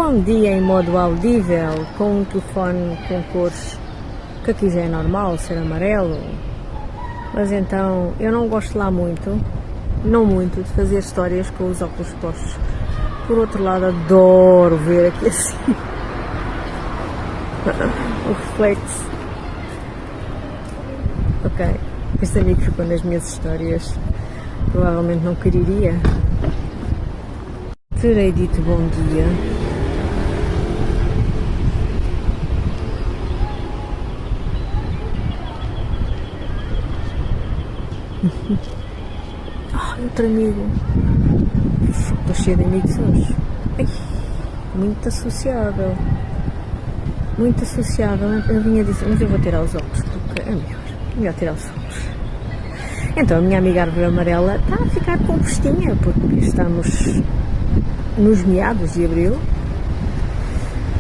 Bom dia em modo audível, com um telefone com cores que aqui já é normal, ser amarelo. Mas então, eu não gosto lá muito, não muito, de fazer histórias com os óculos postos. Por outro lado, adoro ver aqui assim o reflexo. Ok, este amigo ficou nas minhas histórias, provavelmente não quereria. Terei dito bom dia. Outro amigo. Estou cheia de amigos hoje. Ai, muito associável. Muito associável. Eu vinha dizer, mas eu vou tirar os óculos porque é melhor tirar os óculos. Então a minha amiga árvore amarela está a ficar compostinha porque estamos nos meados de abril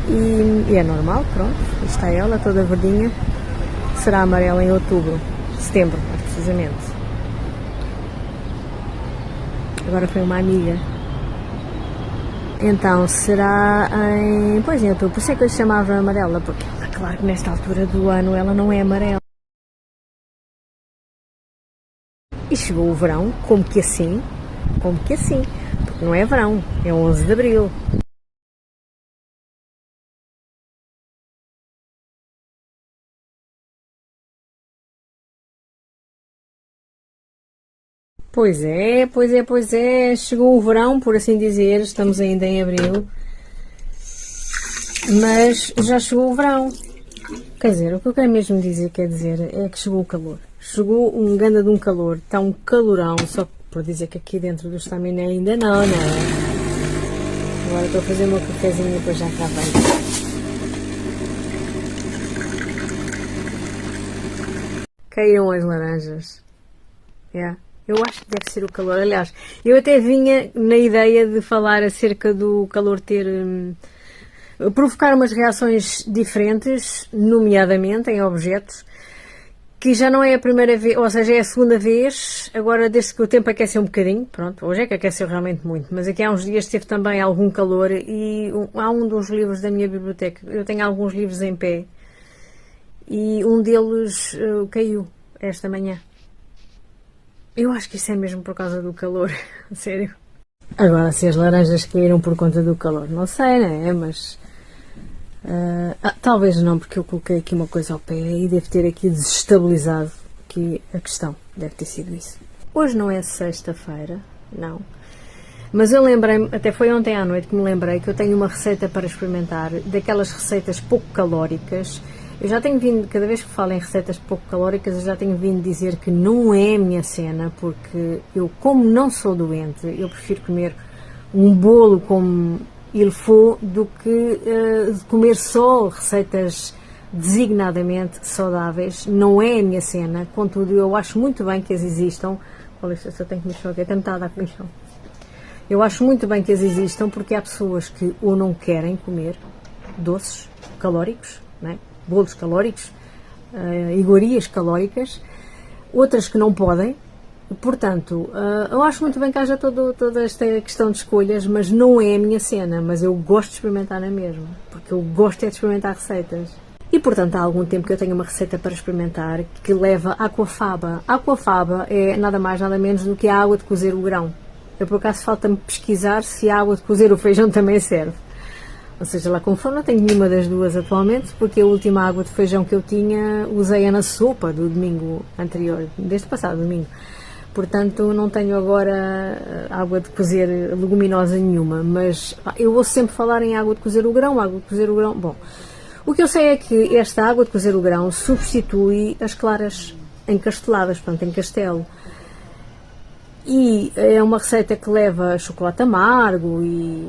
e é normal, pronto. Está ela toda verdinha. Será amarela em outubro, setembro, precisamente. Agora foi uma amiga. Então será em... Pois em outubro, por isso é que eu chamava amarela, porque claro que nesta altura do ano ela não é amarela. E chegou o verão, como que assim, porque não é verão, é 11 de abril. Pois é, chegou o verão, por assim dizer, estamos ainda em abril, mas já chegou o verão. Quer dizer, o que eu quero mesmo dizer, é que chegou o calor. Chegou um ganda de um calor, está um calorão, só por dizer que aqui dentro do estaminé ainda não é? Agora estou a fazer o meu cafezinho e depois já cá vem. Caíram as laranjas. Yeah. Eu acho que deve ser o calor. Aliás, eu até vinha na ideia de falar acerca do calor ter... provocar umas reações diferentes, nomeadamente em objetos, que já não é a primeira vez, ou seja, é a segunda vez, agora desde que o tempo aqueceu um bocadinho, pronto, hoje é que aqueceu realmente muito, mas aqui há uns dias teve também algum calor e há um dos livros da minha biblioteca, eu tenho alguns livros em pé, e um deles caiu esta manhã. Eu acho que isso é mesmo por causa do calor, sério. Agora, se as laranjas caíram por conta do calor, não sei, né? Mas... talvez não, porque eu coloquei aqui uma coisa ao pé e devo ter aqui desestabilizado aqui a questão. Deve ter sido isso. Hoje não é sexta-feira, não. Mas eu lembrei-me, até foi ontem à noite que me lembrei que eu tenho uma receita para experimentar, daquelas receitas pouco calóricas. Eu já tenho vindo, cada vez que falo em receitas pouco calóricas, eu já tenho vindo dizer que não é a minha cena, porque eu, como não sou doente, eu prefiro comer um bolo como il faut do que comer só receitas designadamente saudáveis. Não é a minha cena, contudo eu acho muito bem que as existam. Com licença, eu tenho que me enxugar, tenho estado a comer chão. Eu acho muito bem que as existam porque há pessoas que ou não querem comer doces calóricos, não é? Bolos calóricos, iguarias calóricas, outras que não podem. Portanto, eu acho muito bem que haja toda esta questão de escolhas, mas não é a minha cena, mas eu gosto de experimentar na mesma, porque eu gosto é de experimentar receitas. E portanto há algum tempo que eu tenho uma receita para experimentar que leva aquafaba. Aquafaba é nada mais nada menos do que a água de cozer o grão. Eu por acaso falta-me pesquisar se a água de cozer o feijão também serve. Ou seja, lá como for, não tenho nenhuma das duas atualmente, porque a última água de feijão que eu tinha usei-a na sopa do domingo anterior, deste passado domingo. Portanto, não tenho agora água de cozer leguminosa nenhuma, mas eu ouço sempre falar em água de cozer o grão, água de cozer o grão. Bom, o que eu sei é que esta água de cozer o grão substitui as claras encasteladas, portanto, em castelo. E é uma receita que leva chocolate amargo e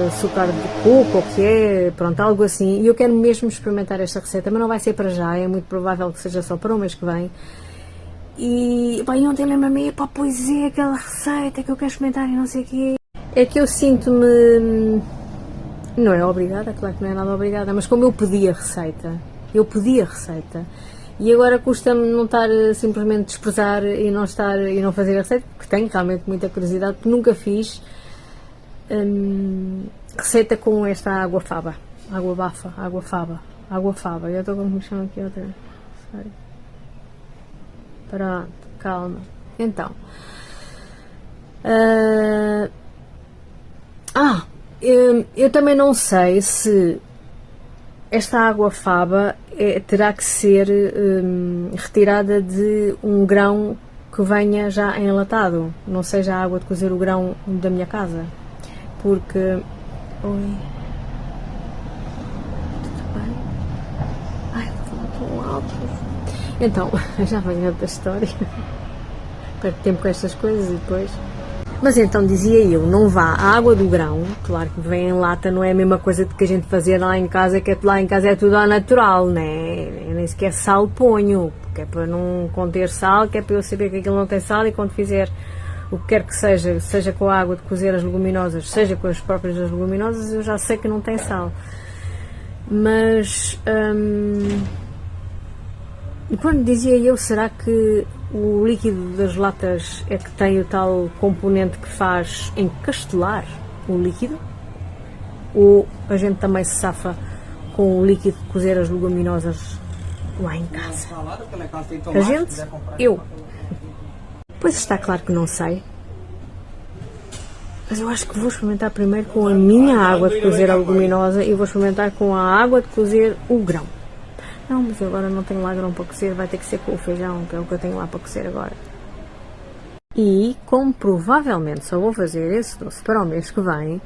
açúcar de coco, ou que é, pronto, algo assim. E eu quero mesmo experimentar esta receita, mas não vai ser para já, é muito provável que seja só para o mês que vem. E, bem, ontem lembro-me, pois é, aquela receita que eu quero experimentar e não sei o quê. É que eu sinto-me... Não é obrigada, claro que não é nada obrigada, mas como eu pedi a receita, e agora custa-me não estar simplesmente desprezar e não fazer a receita, porque tenho realmente muita curiosidade, porque nunca fiz. receita com esta água faba. Água bafa, água faba. Água faba. Eu estou com me chama aqui outra. Sério. Pronto, calma. Então. Eu também não sei se esta água faba terá que ser retirada de um grão que venha já enlatado, não seja a água de cozer o grão da minha casa, porque... Oi... Tudo bem? Ai, estou tão alto. Então, já venho outra história. Perco tempo com estas coisas e depois... Mas então dizia eu, não vá à água do grão, claro que vem em lata, não é a mesma coisa que a gente fazia lá em casa, que lá em casa é tudo ao natural, né? Eu nem sequer sal ponho, porque é para não conter sal, que é para eu saber que aquilo não tem sal, e quando fizer o que quer que seja, seja com a água de cozer as leguminosas, seja com as próprias das leguminosas, eu já sei que não tem sal. Mas, quando dizia eu, será que o líquido das latas é que tem o tal componente que faz encastelar o líquido? Ou a gente também se safa com o líquido de cozer as leguminosas lá em casa? A gente? Eu? Pois está claro que não sei. Mas eu acho que vou experimentar primeiro com a minha água de cozer a leguminosa e vou experimentar com a água de cozer o grão. Não, mas agora não tenho lá grão para cozer, vai ter que ser com o feijão, que é o que eu tenho lá para cozer agora. E, como provavelmente só vou fazer esse doce para o mês que vem,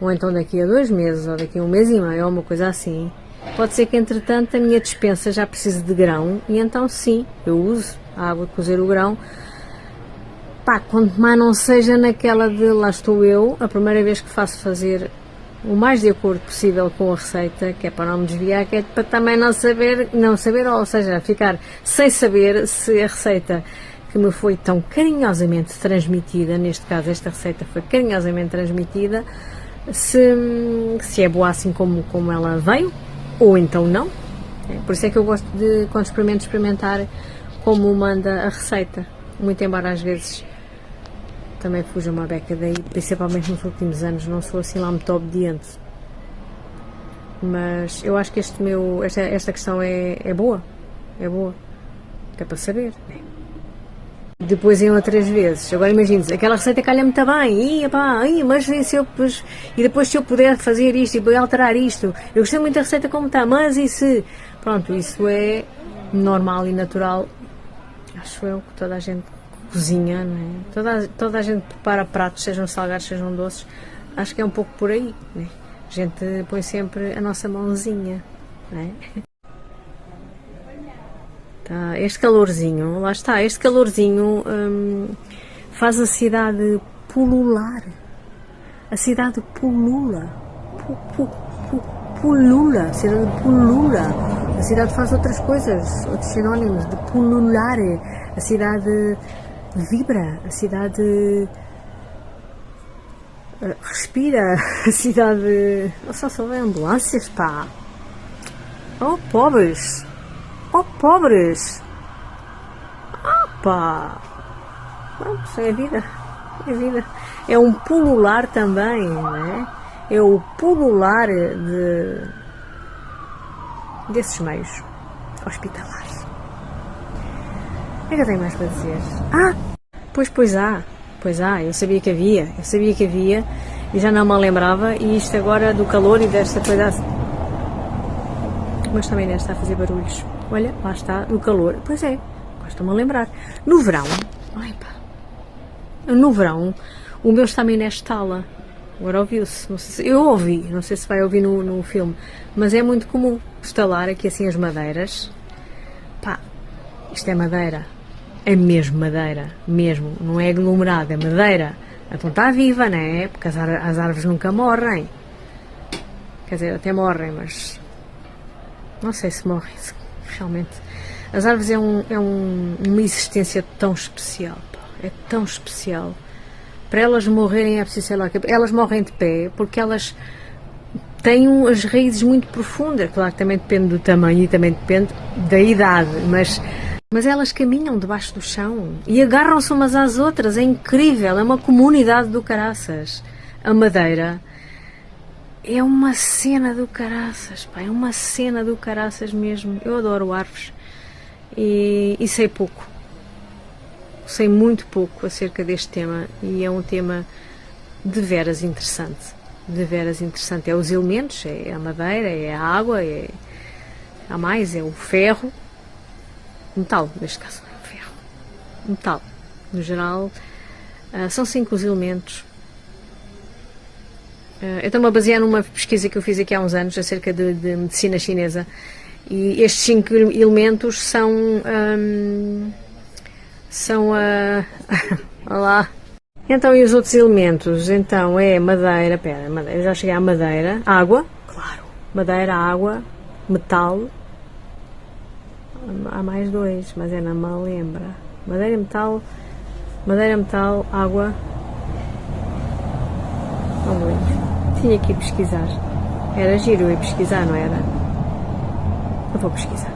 ou então daqui a 2 meses, ou daqui a 1 mês e meio, ou uma coisa assim, pode ser que entretanto a minha despensa já precise de grão, e então sim, eu uso a água de cozer o grão. Pá, quanto mais não seja naquela de lá estou eu, a primeira vez que faço fazer o mais de acordo possível com a receita, que é para não me desviar, que é para também não saber, ou seja, ficar sem saber se a receita que me foi tão carinhosamente transmitida, neste caso esta receita foi carinhosamente transmitida, se é boa assim como ela veio, ou então não. Por isso é que eu gosto de, quando experimento, experimentar como manda a receita, muito embora às vezes também fuja uma beca daí, principalmente nos últimos anos, não sou assim lá muito obediente. Mas eu acho que esta questão é boa, que é para saber. Depois em outras vezes, agora imagine-se, aquela receita calha muito bem, mas se eu, e depois se eu puder fazer isto e alterar isto, eu gostei muito da receita como está, mas e se... Pronto, isso é normal e natural, acho eu, que toda a gente cozinha, não é? Toda a gente prepara pratos, sejam salgados, sejam doces, acho que é um pouco por aí, não é? A gente põe sempre a nossa mãozinha, não é? Tá, este calorzinho, lá está, este calorzinho faz a cidade pulular, a cidade pulula, a cidade pulula, a cidade faz outras coisas, outros sinónimos de pulular, a cidade vibra, a cidade respira, a cidade... Só houve ambulâncias, pá! Oh, pobres! Oh, pobres! Ah, pá! Pronto, é a vida. É a vida. É um pulular também, não é? É o pulular desses meios hospitalares. O que é que eu tenho mais para dizer? Pois há, eu sabia que havia e já não me lembrava, e isto agora do calor e desta coisa assim. Mas também deve estar a fazer barulhos. Olha, lá está, do calor. Pois é, gosto-me a lembrar. No verão, o meu está também nesta tala. Agora ouviu-se, eu ouvi, não sei se vai ouvir no filme, mas é muito comum estalar aqui assim as madeiras. Pá, isto é madeira. É mesmo madeira, mesmo, não é aglomerado, é madeira. Então está viva, não é? Porque as árvores nunca morrem. Quer dizer, até morrem, mas não sei se morrem, realmente. As árvores é uma existência tão especial, pá. É tão especial. Para elas morrerem é preciso, sei lá, elas morrem de pé porque elas têm as raízes muito profundas. Claro que também depende do tamanho e também depende da idade, mas elas caminham debaixo do chão e agarram-se umas às outras, é incrível, é uma comunidade do caraças. a madeira é uma cena do caraças, pá, é uma cena do caraças mesmo. Eu adoro árvores e sei pouco, sei muito pouco acerca deste tema e é um tema de veras interessante, de veras interessante. É os elementos, é a madeira, é a água, há mais, é o ferro, metal, neste caso, é o ferro, metal, no geral, são 5 os elementos. Eu estou-me a basear numa pesquisa que eu fiz aqui há uns anos acerca de medicina chinesa e estes 5 elementos são olá. Então, e os outros elementos? Então, é madeira, madeira, já cheguei à madeira, água, claro, madeira, água, metal, há mais 2, mas não me lembra. Madeira, metal, água, não me lembro. Tinha que ir pesquisar. Era giro eu ir pesquisar, não era? Eu vou pesquisar.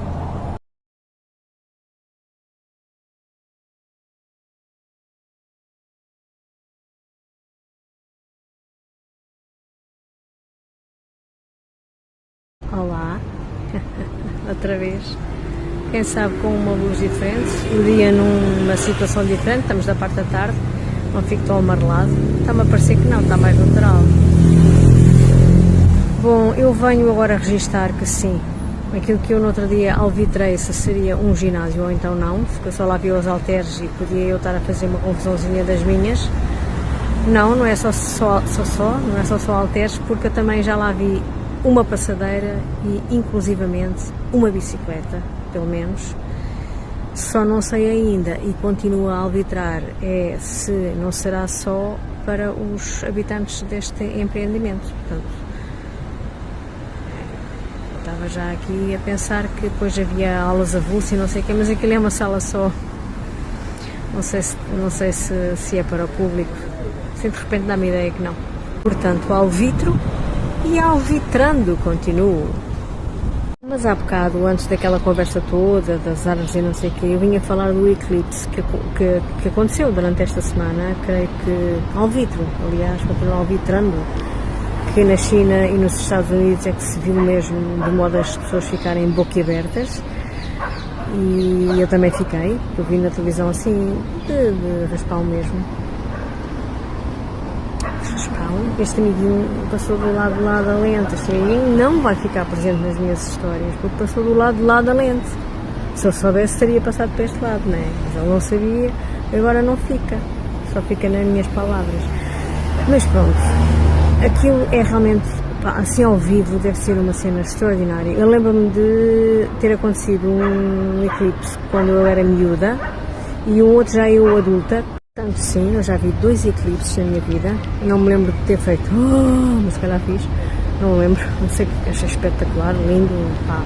Olá, outra vez. Quem sabe com uma luz diferente, o dia numa situação diferente, estamos da parte da tarde, não fico tão amarelado. Está-me a parecer que não, está mais lateral. Bom, eu venho agora registar que sim, aquilo que eu no outro dia alvitrei se seria um ginásio ou então não, porque eu só lá vi os halteres e podia eu estar a fazer uma confusãozinha das minhas. Não, não é não é só halteres, porque eu também já lá vi uma passadeira e inclusivamente uma bicicleta, pelo menos. Só não sei ainda e continuo a arbitrar se não será só para os habitantes deste empreendimento. Portanto, estava já aqui a pensar que depois havia aulas avulsas e não sei o quê, mas aquilo é uma sala só. Não sei se é para o público. Assim, de repente dá-me a ideia que não. Portanto, alvitro e alvitrando continuo. Mas há bocado, antes daquela conversa toda, das árvores e não sei o quê, eu vinha falar do eclipse que aconteceu durante esta semana, creio que alvitro, aliás, continuo alvitrando, que na China e nos Estados Unidos é que se viu mesmo, de modo a as pessoas ficarem boquiabertas, e eu também fiquei, eu vi na televisão assim, de raspão mesmo. Este amiguinho passou do lado de lá da lente. Este amiguinho não vai ficar presente nas minhas histórias, porque passou do lado de lá da lente. Se eu soubesse, teria passado para este lado, não é? Mas ele não sabia, agora não fica. Só fica nas minhas palavras. Mas pronto, aquilo é realmente, assim ao vivo, deve ser uma cena extraordinária. Eu lembro-me de ter acontecido um eclipse quando eu era miúda e um outro já eu adulta. Portanto, sim, eu já vi 2 eclipses na minha vida. Não me lembro de ter feito, mas se calhar fiz. Não me lembro, não sei, achei espetacular, lindo. Pá.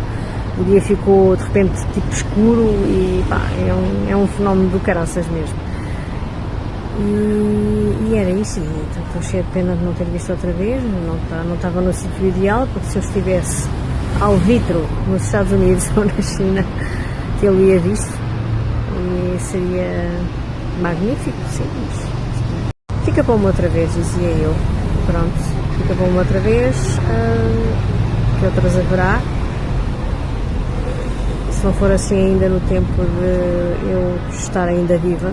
O dia ficou de repente tipo escuro e pá, é um fenómeno do caraças mesmo. E era isso, e estou cheia de pena de não ter visto outra vez. Não estava no sítio ideal, porque se eu estivesse ao vitro nos Estados Unidos ou na China, que eu ia visto, e seria magnífico, sim, mas fica para uma outra vez, dizia eu. Pronto, fica para uma outra vez, que outras haverá. Se não for assim ainda no tempo de eu estar ainda viva,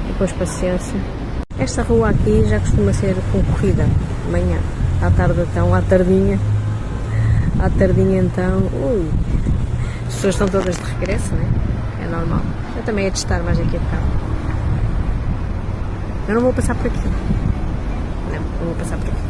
depois paciência. Esta rua aqui já costuma ser concorrida, amanhã, à tarde então, à tardinha então, as pessoas estão todas de regresso, não é? É normal. Eu também ia testar mais aqui a bocado. Eu não vou passar por aqui. Não vou passar por aqui.